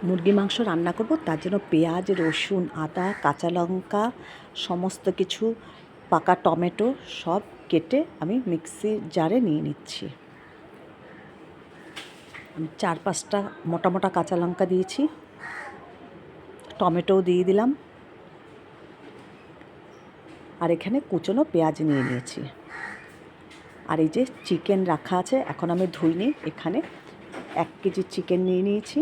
মুরগির মাংস রান্না করব, তার জন্য পেঁয়াজ, রসুন, আদা, কাঁচা লঙ্কা, সমস্ত কিছু, পাকা টমেটো সব কেটে আমি মিক্সির জারে নিয়ে নিচ্ছি। আমি 4-5টা মোটা মোটা কাঁচা লঙ্কা দিয়েছি, টমেটোও দিয়ে দিলাম, আর এখানে কুচনো পেঁয়াজ নিয়ে নিয়েছি। আর এই যে চিকেন রাখা আছে, এখন আমি ধুইনি, এখানে 1 কেজি চিকেন নিয়ে নিয়েছি,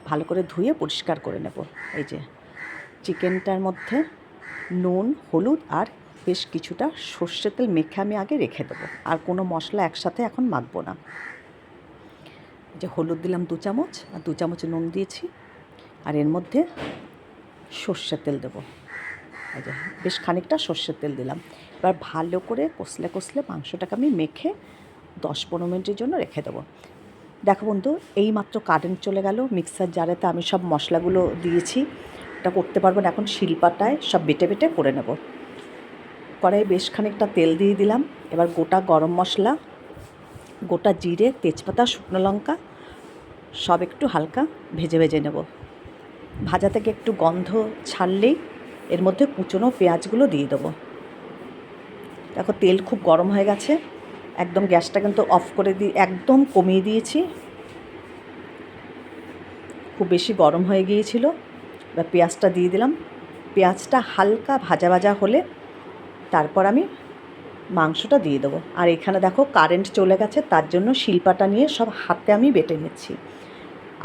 ভালো করে ধুয়ে পরিষ্কার করে নেব। এই যে চিকেনটার মধ্যে নুন, হলুদ আর বেশ কিছুটা সর্ষের তেল মেখে আমি আগে রেখে দেবো, আর কোনো মশলা একসাথে এখন মাখবো না। যে হলুদ দিলাম 2 চামচ, আর 2 চামচ নুন দিয়েছি, আর এর মধ্যে সর্ষের তেল দেবো। এই যে বেশ খানিকটা সর্ষের তেল দিলাম। এবার ভালো করে কষলে কষলে মাংসটাকে আমি মেখে 10-15 মিনিটের জন্য রেখে দেবো। দেখো বন্ধু, এইমাত্র কারেন্ট চলে গেল, মিক্সার জারেতে আমি সব মশলাগুলো দিয়েছি, এটা করতে পারবো না, এখন শিলপাটায় সব বেটে বেটে করে নেব। কড়াইয়ে বেশ খানিকটা তেল দিয়ে দিলাম। এবার গোটা গরম মশলা, গোটা জিরে, তেজপাতা, শুকনো লঙ্কা সব একটু হালকা ভেজে ভেজে নেব। ভাজা থেকে একটু গন্ধ ছাড়লেই এর মধ্যে কুচনো পেঁয়াজগুলো দিয়ে দেবো। দেখো তেল খুব গরম হয়ে গেছে, একদম গ্যাসটা কিন্তু অফ করে একদম কমিয়ে দিয়েছি, খুব বেশি গরম হয়ে গিয়েছিল। এবার পেঁয়াজটা দিয়ে দিলাম। পেঁয়াজটা হালকা ভাজা ভাজা হলে তারপর আমি মাংসটা দিয়ে দেবো। আর এখানে দেখো কারেন্ট চলে গেছে, তার জন্য শিলপাটা নিয়ে সব হাতে আমি বেটে নিচ্ছি।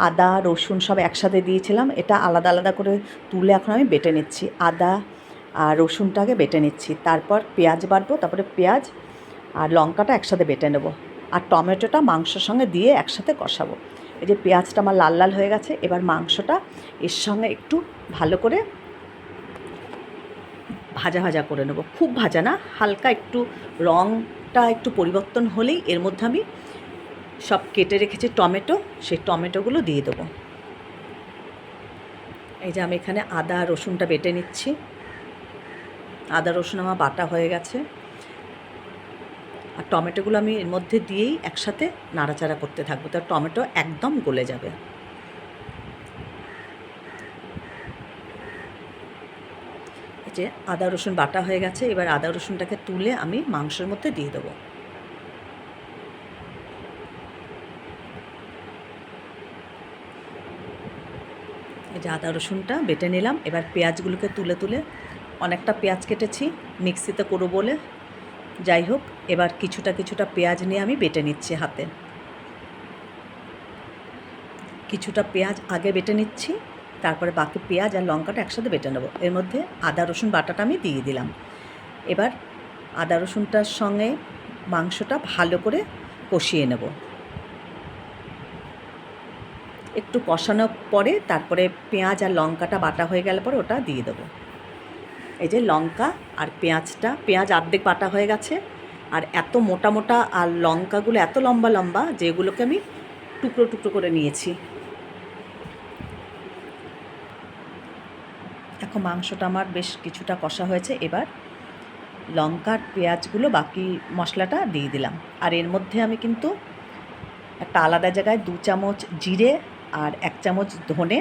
আদা রসুন সব একসাথে দিয়েছিলাম, এটা আলাদা আলাদা করে তুলে এখন আমি বেটে নিচ্ছি। আদা আর রসুনটাকে বেটে নিচ্ছি, তারপর পেঁয়াজ বাটবো, তারপরে পেঁয়াজ আর লঙ্কাটা একসাথে বেটে নেব, আর টমেটোটা মাংসর সঙ্গে দিয়ে একসাথে কষাবো। এই যে পেঁয়াজটা আমার লাল লাল হয়ে গেছে, এবার মাংসটা এর সঙ্গে একটু ভালো করে ভাজা ভাজা করে নেব, খুব ভাজা না, হালকা একটু রঙটা একটু পরিবর্তন হলেই এর মধ্যে আমি সব কেটে রেখেছি টমেটো, সেই টমেটোগুলো দিয়ে দেবো। এই যে আমি এখানে আদা রসুনটা বেটে নিচ্ছি, আদা রসুন আমার বাটা হয়ে গেছে, আর টমেটোগুলো আমি এর মধ্যে দিয়েই একসাথে নাড়াচাড়া করতে থাকবো, তো টমেটো একদম গলে যাবে। এই যে আদা রসুন বাটা হয়ে গেছে, এবার আদা রসুনটাকে তুলে আমি মাংসের মধ্যে দিয়ে দেবো। এই যে আদা রসুনটা বেটে নিলাম, এবার পেঁয়াজগুলোকে তুলে তুলে, অনেকটা পেঁয়াজ কেটেছি মিক্সিতে করবো বলে, যাই হোক, এবার কিছুটা কিছুটা পেঁয়াজ নিয়ে আমি বেটে নিচ্ছি হাতে। কিছুটা পেঁয়াজ আগে বেটে নিচ্ছি, তারপরে বাকি পেঁয়াজ আর লঙ্কাটা একসাথে বেটে নেব। এর মধ্যে আদা রসুন বাটাটা আমি দিয়ে দিলাম। এবার আদা রসুনটার সঙ্গে মাংসটা ভালো করে কষিয়ে নেব। একটু কষানোর পরে তারপরে পেঁয়াজ আর লঙ্কাটা বাটা হয়ে গেলে পরে ওটা দিয়ে দেবো। এই যে লঙ্কা আর পেঁয়াজটা, পেঁয়াজ অর্ধেক বাটা হয়ে গেছে, আর এত মোটা মোটা আর লঙ্কাগুলো এত লম্বা লম্বা যেগুলোকে আমি টুকরো টুকরো করে নিয়েছি। দেখো মাংসটা আমার বেশ কিছুটা কষা হয়েছে, এবার লঙ্কার পেঁয়াজগুলো বাকি মশলাটা দিয়ে দিলাম। আর এর মধ্যে আমি কিন্তু একটা আলাদা জায়গায় 2 চামচ জিরে আর 1 চামচ ধনে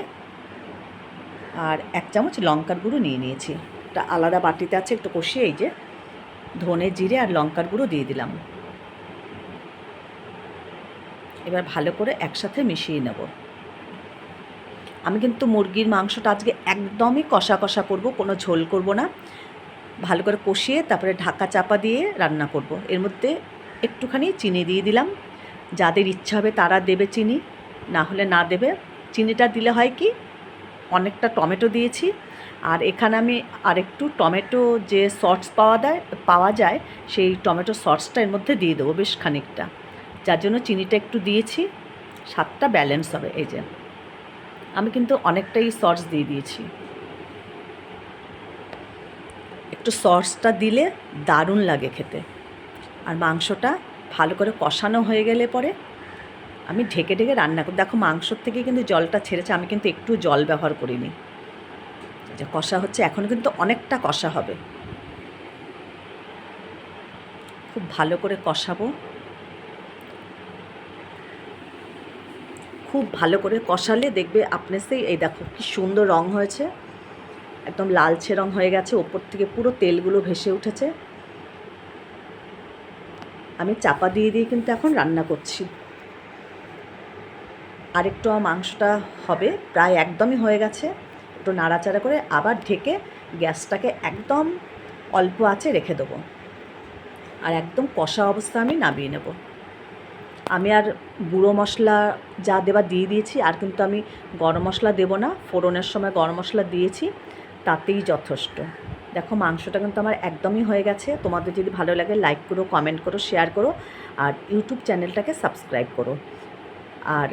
আর 1 চামচ লঙ্কার গুঁড়ো নিয়ে নিয়েছি, একটা আলাদা বাটিতে আছে, একটু কষিয়ে এই যে ধনে জিরে আর লঙ্কার গুঁড়ো দিয়ে দিলাম। এবার ভালো করে একসাথে মিশিয়ে নেব। আমি কিন্তু মুরগির মাংসটা আজকে একদমই কষা কষা করব, কোনো ঝোল করব না, ভালো করে কষিয়ে তারপরে ঢাকা চাপা দিয়ে রান্না করব। এর মধ্যে একটুখানি চিনি দিয়ে দিলাম, যাদের ইচ্ছা হবে তারা দেবে চিনি, না হলে না দেবে। চিনিটা দিলে হয় কি, অনেকটা টমেটো দিয়েছি, আর এখানে আমি আরেকটু টমেটো যে সস পাওয়া যায় সেই টমেটো সসটা এর মধ্যে দিয়ে দেবো বেশ খানিকটা, যার জন্য চিনিটা একটু দিয়েছি, স্বাদটা ব্যালেন্স হবে। এই যে আমি কিন্তু অনেকটাই সস দিয়ে দিয়েছি, একটু সসটা দিলে দারুণ লাগে খেতে। আর মাংসটা ভালো করে কষানো হয়ে গেলে পরে আমি ঢেকে ঢেকে রান্না করি। দেখো মাংসর থেকে কিন্তু জলটা ছেড়েছে, আমি কিন্তু একটু জল ব্যবহার করিনি। যে কষা হচ্ছে, এখন কিন্তু অনেকটা কষা হবে, খুব ভালো করে কষাবো, খুব ভালো করে কষালে দেখবে আপনি সেই এই দেখো কি সুন্দর রং হয়েছে, একদম লালচে রং হয়ে গেছে, ওপর থেকে পুরো তেলগুলো ভেসে উঠেছে। আমি চাপা দিয়ে দিয়ে কিন্তু এখন রান্না করছি। আরেকটু মাংসটা হবে, প্রায় একদমই হয়ে গেছে। একটু নাড়াচাড়া করে আবার ঢেকে গ্যাসটাকে একদম অল্প আঁচে রেখে দেবো, আর একদম কষা অবস্থা আমি নামিয়ে নেব। আমি আর গুঁড়ো মশলা যা দেওয়া দিয়ে দিয়েছি, আর কিন্তু আমি গরম মশলা দেবো না। ফোড়নের সময় গরম মশলা দিয়েছি, তাতেই যথেষ্ট। দেখো মাংসটা কিন্তু আমার একদমই হয়ে গেছে। তোমাদের যদি ভালো লাগে লাইক করো, কমেন্ট করো, শেয়ার করো, আর ইউটিউব চ্যানেলটাকে সাবস্ক্রাইব করো, আর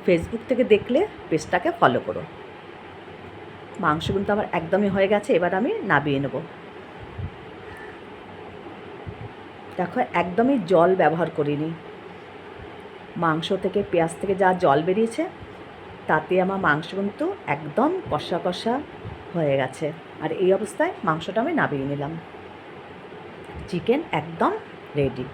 ফেসবুক থেকে দেখলে পেজটাকে ফলো করো। মাংস কিন্তু আমার একদমই হয়ে গেছে, এবার আমি নামিয়ে নেব। দেখো একদমই জল ব্যবহার করিনি। মাংস থেকে, পেঁয়াজ থেকে যা জল বেরিয়েছে তাতে আমার মাংস কিন্তু একদম কষা কষা হয়ে গেছে। আর এই অবস্থায় মাংসটা আমি নামিয়ে নিলাম। চিকেন একদম রেডি।